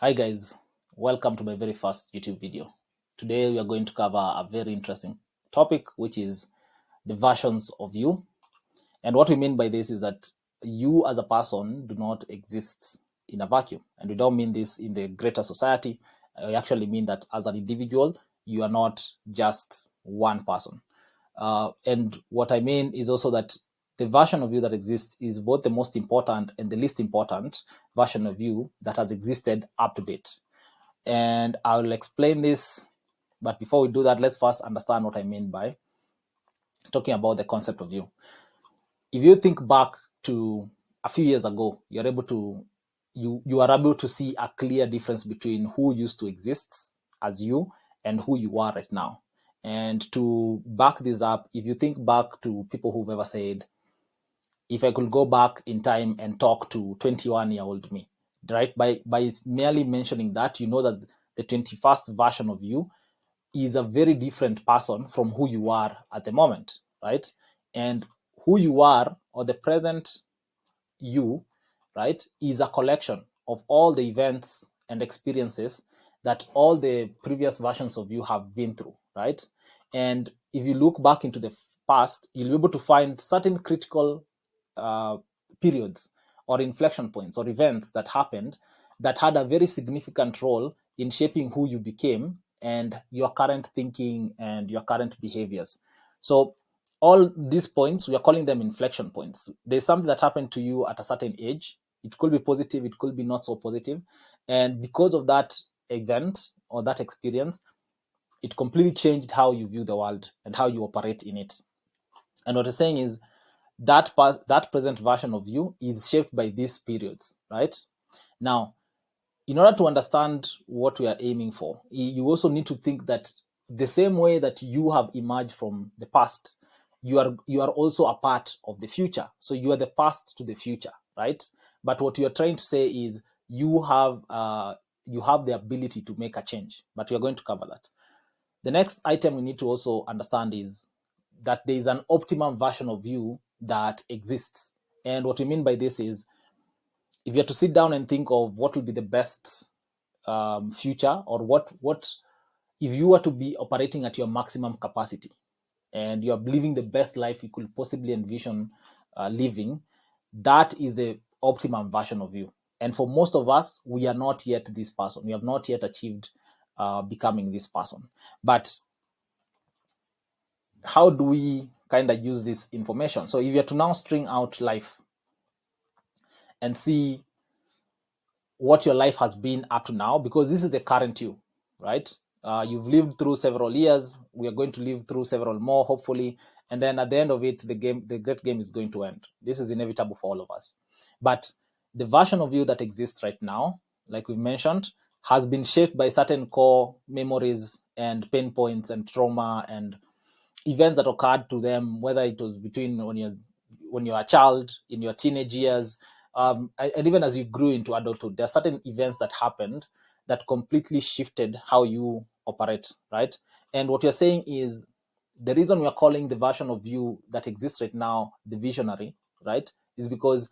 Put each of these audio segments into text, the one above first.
Hi guys, welcome to my very first YouTube video. Today we are going to cover a very interesting topic, which is the versions of you. And what we mean by this is that you as a person do not exist in a vacuum. And we don't mean this in the greater society. We actually mean that as an individual, you are not just one person. And what I mean is also that the version of you that exists is both the most important and the least important version of you that has existed up to date. And I will explain this. But before we do that, let's first understand what I mean by talking about the concept of you. If you think back to a few years ago, you are able to see a clear difference between who used to exist as you and who you are right now. And to back this up, if you think back to people who've ever said, if I could go back in time and talk to 21-year-old me, right? By merely mentioning that, you know that the 21st version of you is a very different person from who you are at the moment, right? And who you are, or the present you, right, is a collection of all the events and experiences that all the previous versions of you have been through, right? And if you look back into the past, you'll be able to find certain critical uh, periods or inflection points or events that happened that had a very significant role in shaping who you became and your current thinking and your current behaviors. So all these points, we are calling them inflection points. There's something that happened to you at a certain age. It could be positive, it could be not so positive. And because of that event or that experience, it completely changed how you view the world and how you operate in it. And what I'm saying is that present version of you is shaped by these periods, right? Now, in order to understand what we are aiming for, you also need to think that the same way that you have emerged from the past, you are also a part of the future. So you are the past to the future, right? But what you are trying to say is you have the ability to make a change. But we are going to cover that. The next item we need to also understand is that there is an optimum version of you that exists. And what we mean by this is, if you have to sit down and think of what will be the best future, or what if you were to be operating at your maximum capacity and you are living the best life you could possibly envision living, that is the optimum version of you. And for most of us, we are not yet this person. We have not yet achieved becoming this person. But how do we kind of use this information? So if you are to now string out life and see what your life has been up to now, because this is the current you, right? You've lived through several years. We are going to live through several more, hopefully. And then at the end of it, the great game is going to end. This is inevitable for all of us. But the version of you that exists right now, like we've mentioned, has been shaped by certain core memories and pain points and trauma and events that occurred to them, whether it was between when you're a child, in your teenage years, and even as you grew into adulthood. There are certain events that happened that completely shifted how you operate, right? And what you're saying is, the reason we are calling the version of you that exists right now the visionary, right, is because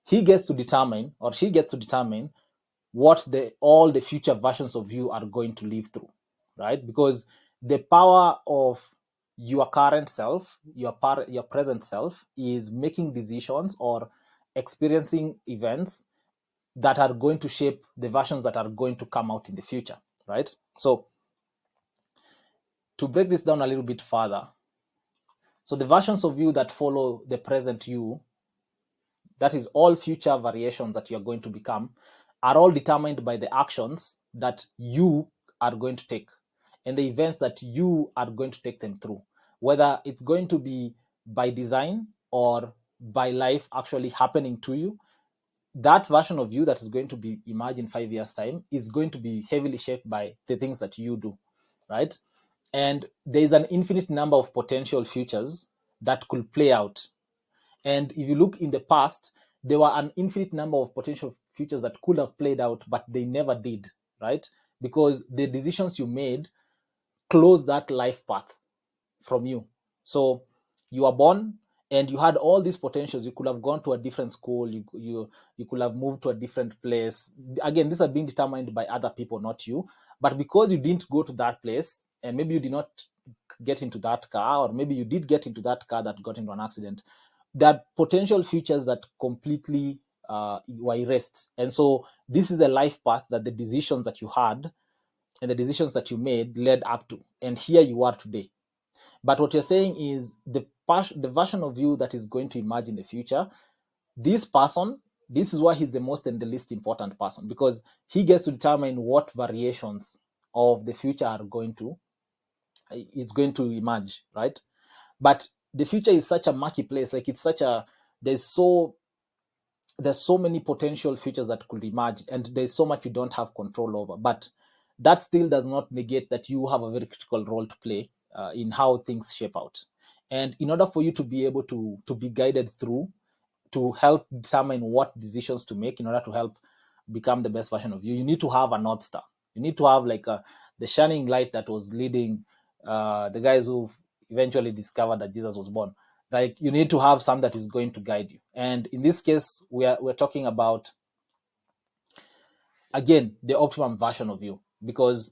he gets to determine, or she gets to determine, what all the future versions of you are going to live through, right? Because the power of your current self, your present self, is making decisions or experiencing events that are going to shape the versions that are going to come out in the future, right? So to break this down a little bit further, so the versions of you that follow the present you, that is all future variations that you're going to become, are all determined by the actions that you are going to take and the events that you are going to take them through, whether it's going to be by design or by life actually happening to you. That version of you that is going to be emerged in 5 years time is going to be heavily shaped by the things that you do, right? And there is an infinite number of potential futures that could play out. And if you look in the past, there were an infinite number of potential futures that could have played out, but they never did, right? Because the decisions you made closed that life path from you. So you are born, and you had all these potentials. You could have gone to a different school, you could have moved to a different place. Again, these are being determined by other people, not you. But because you didn't go to that place, and maybe you did not get into that car, or maybe you did get into that car that got into an accident, there are potential futures that completely were erased. And so this is a life path that the decisions that you had and the decisions that you made led up to, and here you are today. But what you're saying is the version of you that is going to emerge in the future, this person, this is why he's the most and the least important person, because he gets to determine what variations of the future are going to it's going to emerge, right? But the future is such a murky place. Like, it's such a there's so many potential features that could emerge, and there's so much you don't have control over. But that still does not negate that you have a very critical role to play in how things shape out. And in order for you to be able to be guided through, to help determine what decisions to make in order to help become the best version of you, you need to have a North Star. You need to have like the shining light that was leading the guys who eventually discovered that Jesus was born. Like, you need to have some that is going to guide you. And in this case, we're talking about, again, the optimum version of you, because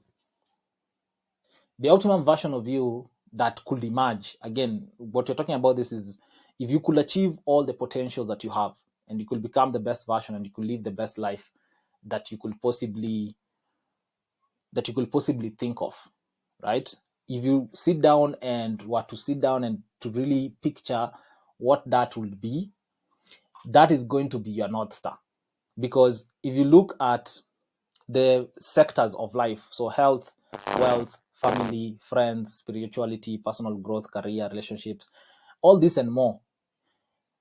the optimum version of you that could emerge, again, what you're talking about, this is if you could achieve all the potential that you have, and you could become the best version, and you could live the best life that you could possibly think of, right? If you sit down and to really picture what that would be, that is going to be your North Star. Because if you look at the sectors of life, so health, wealth, family, friends, spirituality, personal growth, career, relationships, all this and more,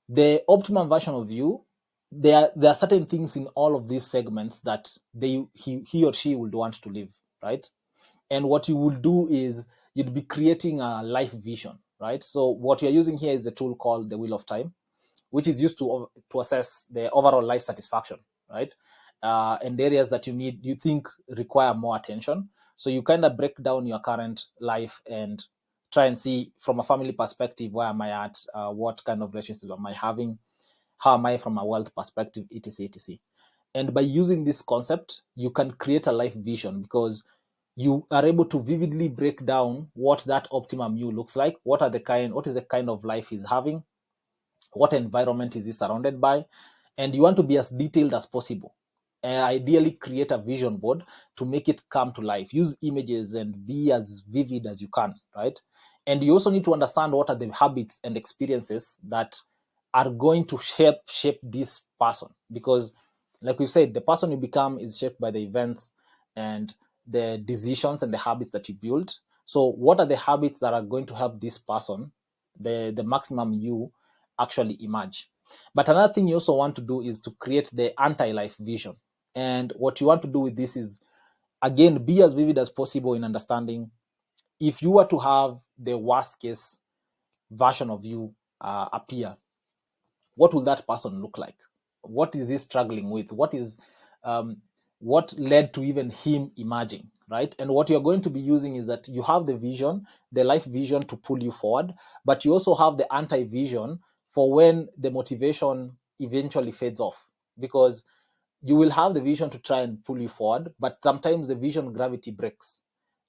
the optimum version of you, there are certain things in all of these segments that he or she would want to live, right? And what you will do is you'd be creating a life vision, right? So what you're using here is a tool called the Wheel of Time, which is used to assess the overall life satisfaction, right? And areas that you think require more attention. So you kind of break down your current life and try and see from a family perspective, where am I at? What kind of relationships am I having? How am I from a wealth perspective, etc., etc. And by using this concept, you can create a life vision, because you are able to vividly break down what that optimum you looks like. What is the kind of life he's having? What environment is he surrounded by? And you want to be as detailed as possible. Ideally, create a vision board to make it come to life. Use images and be as vivid as you can, right? And you also need to understand what are the habits and experiences that are going to shape this person, because, like we said, the person you become is shaped by the events and the decisions and the habits that you build. So what are the habits that are going to help this person, the maximum you, actually emerge? But another thing you also want to do is to create the anti-life vision. And what you want to do with this is, again, be as vivid as possible in understanding, if you were to have the worst case version of you appear, what will that person look like? What is he struggling with? What led to even him emerging, right? And what you're going to be using is that you have the vision, the life vision, to pull you forward, but you also have the anti-vision for when the motivation eventually fades off, because you will have the vision to try and pull you forward, but sometimes the vision gravity breaks,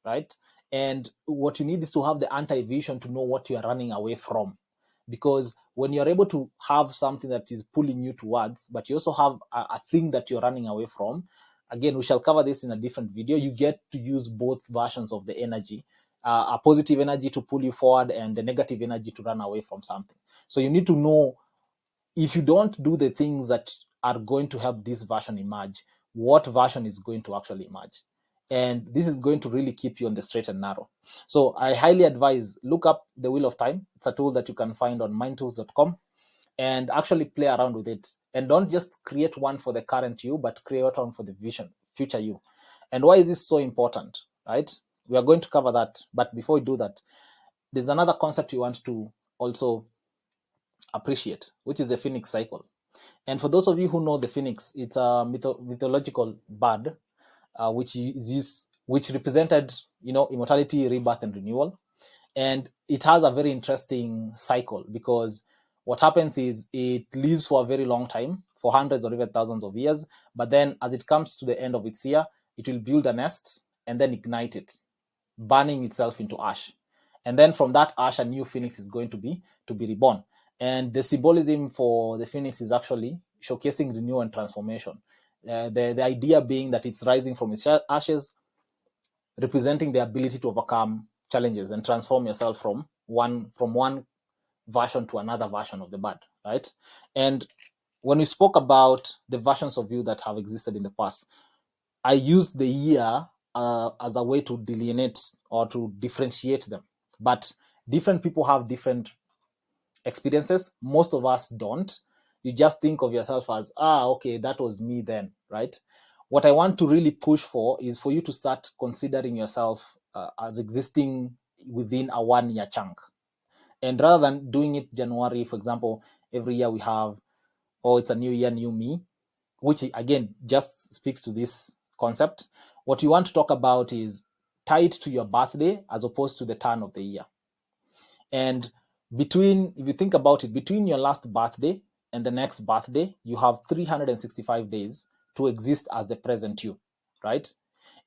right? And what you need is to have the anti-vision to know what you are running away from, because when you're able to have something that is pulling you towards, but you also have a thing that you're running away from, again, we shall cover this in a different video, you get to use both versions of the energy, a positive energy to pull you forward and the negative energy to run away from something. So you need to know, if you don't do the things that are going to help this version emerge, what version is going to actually emerge? And this is going to really keep you on the straight and narrow. So I highly advise, look up the Wheel of Time. It's a tool that you can find on mindtools.com, and actually play around with it. And don't just create one for the current you, but create one for the future you. And why is this so important, right? We are going to cover that. But before we do that, there's another concept you want to also appreciate, which is the Phoenix cycle. And for those of you who know the Phoenix, it's a mythological bird, which represented, immortality, rebirth, and renewal. And it has a very interesting cycle, because what happens is it lives for a very long time, for hundreds or even thousands of years. But then as it comes to the end of its year, it will build a nest and then ignite it, burning itself into ash. And then from that ash, a new phoenix is going to be reborn. And the symbolism for the phoenix is actually showcasing renewal and transformation. The idea being that it's rising from its ashes, representing the ability to overcome challenges and transform yourself from one version to another version of the bird, right? And when we spoke about the versions of you that have existed in the past, I used the year as a way to delineate or to differentiate them. But different people have different experiences. Most of us don't. You just think of yourself as, okay, that was me then, right? What I want to really push for is for you to start considering yourself as existing within a 1 year chunk. And rather than doing it January, for example, every year we have, it's a new year, new me, which again just speaks to this concept. What you want to talk about is tied to your birthday as opposed to the turn of the year. And if you think about it, between your last birthday and the next birthday, you have 365 days to exist as the present you, right?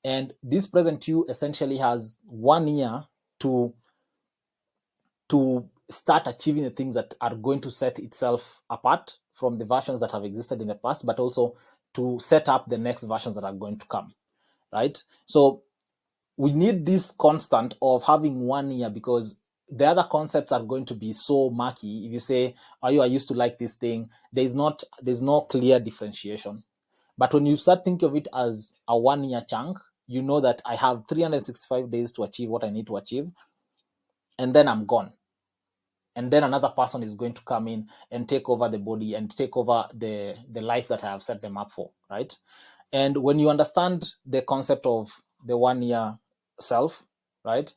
And this present you essentially has 1 year to start achieving the things that are going to set itself apart from the versions that have existed in the past, but also to set up the next versions that are going to come, right? So we need this constant of having 1 year, because the other concepts are going to be so murky. If you say, I used to like this thing, there's no clear differentiation. But when you start thinking of it as a 1 year chunk, you know that I have 365 days to achieve what I need to achieve, and then I'm gone. And then another person is going to come in and take over the body and take over the life that I have set them up for, right? And when you understand the concept of the 1 year self, right,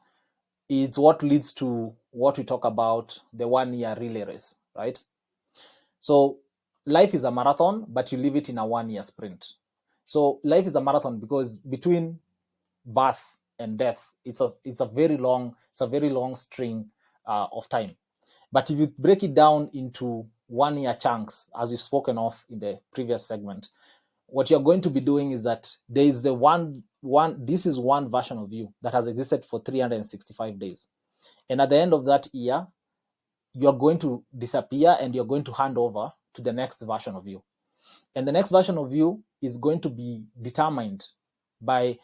it's what leads to what we talk about the 1 year relay race, right? So life is a marathon, but you live it in a 1 year sprint. So life is a marathon because between birth and death, it's a very long string of time. But if you break it down into 1 year chunks, as we've spoken of in the previous segment, what you're going to be doing is that there is this is one version of you that has existed for 365 days. And at the end of that year, you're going to disappear and you're going to hand over to the next version of you. And the next version of you is going to be determined by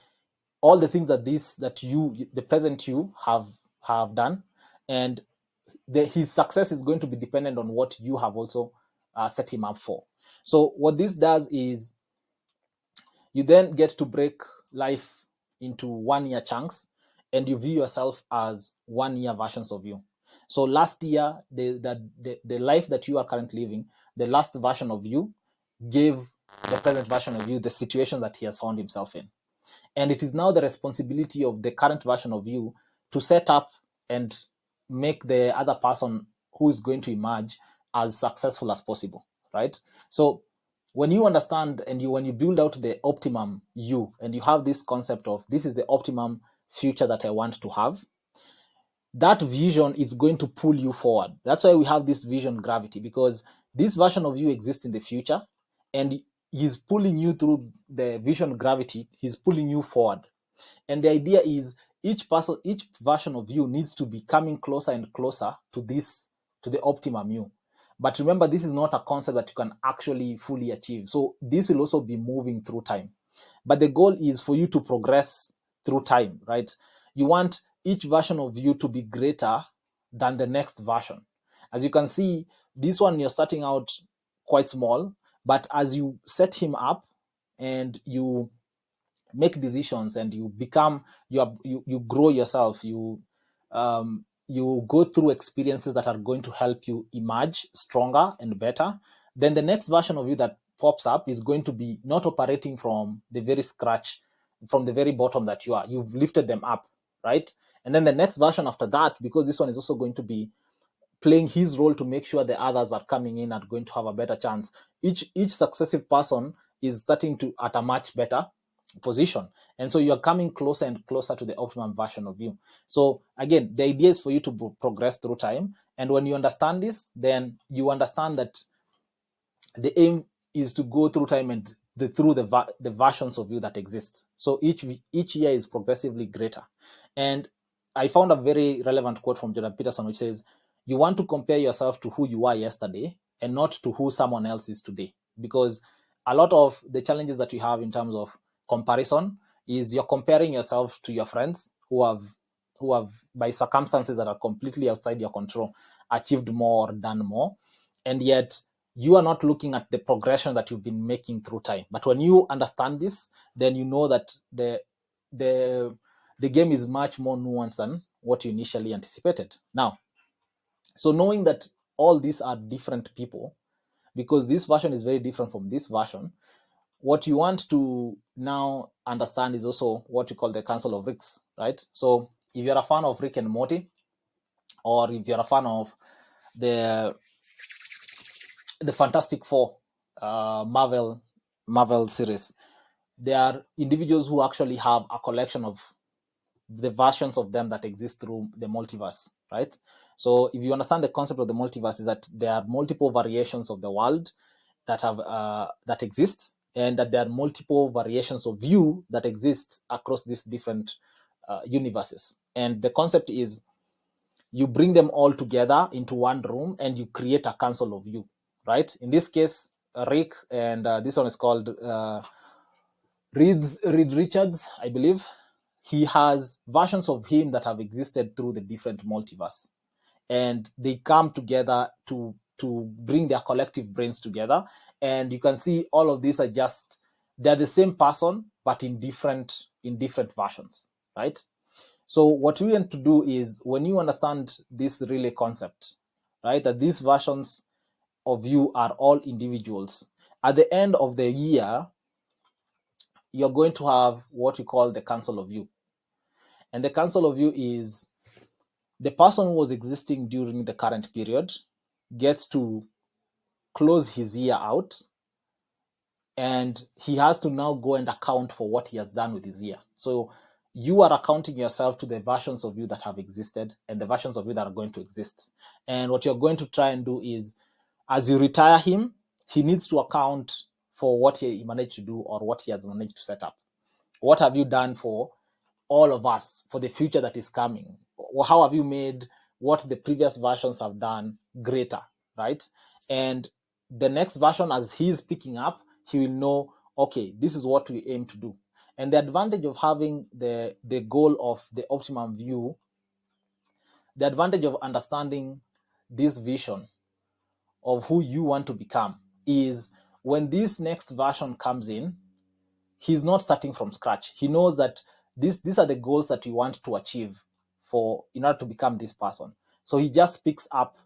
all the things that the present you have done. And his success is going to be dependent on what you have also set him up for. So what this does is you then get to break life into 1 year chunks, and you view yourself as 1 year versions of you. So last year, the life that you are currently living, the last version of you gave the present version of you the situation that he has found himself in. And it is now the responsibility of the current version of you to set up and make the other person who is going to emerge as successful as possible, right? So when you understand and when you build out the optimum you, and you have this concept of this is the optimum future that I want to have, that vision is going to pull you forward. That's why we have this vision gravity, because this version of you exists in the future, and he's pulling you through the vision gravity. He's pulling you forward. And the idea is each version of you needs to be coming closer and closer to the optimum you. But remember, this is not a concept that you can actually fully achieve. So this will also be moving through time. But the goal is for you to progress through time, right? You want each version of you to be greater than the next version. As you can see, this one, you're starting out quite small, but as you set him up and you make decisions and you become, you grow yourself, you go through experiences that are going to help you emerge stronger and better, then the next version of you that pops up is going to be not operating from the very scratch, from the very bottom that you've lifted them up, right? And then the next version after that, because this one is also going to be playing his role to make sure the others are coming in are going to have a better chance. Each successive person is starting to at a much better position. And so you are coming closer and closer to the optimum version of you. So again, the idea is for you to progress through time. And when you understand this, then you understand that the aim is to go through time and through the versions of you that exist. So each year is progressively greater. And I found a very relevant quote from Jordan Peterson, which says, "You want to compare yourself to who you were yesterday and not to who someone else is today." Because a lot of the challenges that you have in terms of comparison is you're comparing yourself to your friends who have by circumstances that are completely outside your control achieved more, done more, and yet you are not looking at the progression that you've been making through time. But when you understand this, then you know that the game is much more nuanced than what you initially anticipated. Now, so knowing that all these are different people, because this version is very different from this version, what you want to now understand is also what you call the Council of Ricks, right? So if you're a fan of Rick and Morty, or if you're a fan of the Fantastic Four Marvel series, there are individuals who actually have a collection of the versions of them that exist through the multiverse, right? So if you understand the concept of the multiverse, is that there are multiple variations of the world that have that exist, and that there are multiple variations of you that exist across these different universes. And the concept is you bring them all together into one room and you create a council of you, right? In this case, Rick, and this one is called Reed Richards, I believe. He has versions of him that have existed through the different multiverse, and they come together to bring their collective brains together. And you can see all of these are just, they're the same person but in different versions, right? So what we want to do is, when you understand this relay concept, right, that these versions of you are all individuals, at the end of the year you're going to have what you call the council of you. And the council of you is the person who was existing during the current period gets to close his year out, and he has to now go and account for what he has done with his year. So you are accounting yourself to the versions of you that have existed and the versions of you that are going to exist. And what you're going to try and do is, as you retire him, he needs to account for what he managed to do or what he has managed to set up. What have you done for all of us, for the future that is coming? Or how have you made what the previous versions have done greater, right? And the next version, as he's picking up, he will know, okay, this is what we aim to do. And the advantage of having the goal of the optimum view, the advantage of understanding this vision of who you want to become, is when this next version comes in, he's not starting from scratch. He knows that these are the goals that you want to achieve for in order to become this person. So he just picks up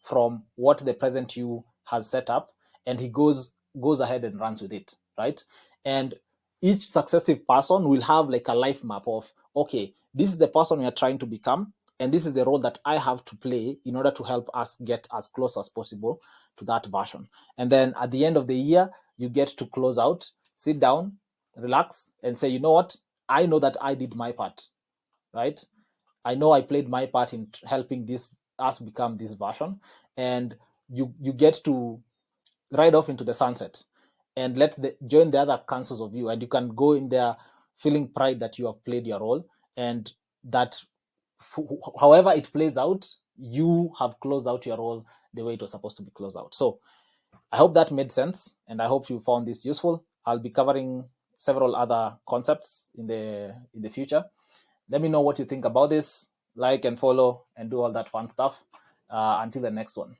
from what the present you has set up, and he goes ahead and runs with it, right? And each successive person will have like a life map of, okay, this is the person we are trying to become, and this is the role that I have to play in order to help us get as close as possible to that version. And then at the end of the year, you get to close out, sit down, relax, and say, you know what, I know that I did my part, right? I know I played my part in helping us become this version. And you get to ride off into the sunset and join the other councils of you, and you can go in there feeling pride that you have played your role, and that however it plays out, you have closed out your role the way it was supposed to be closed out. So I hope that made sense, and I hope you found this useful. I'll be covering several other concepts in the future. Let me know what you think about this. Like and follow and do all that fun stuff. Until the next one.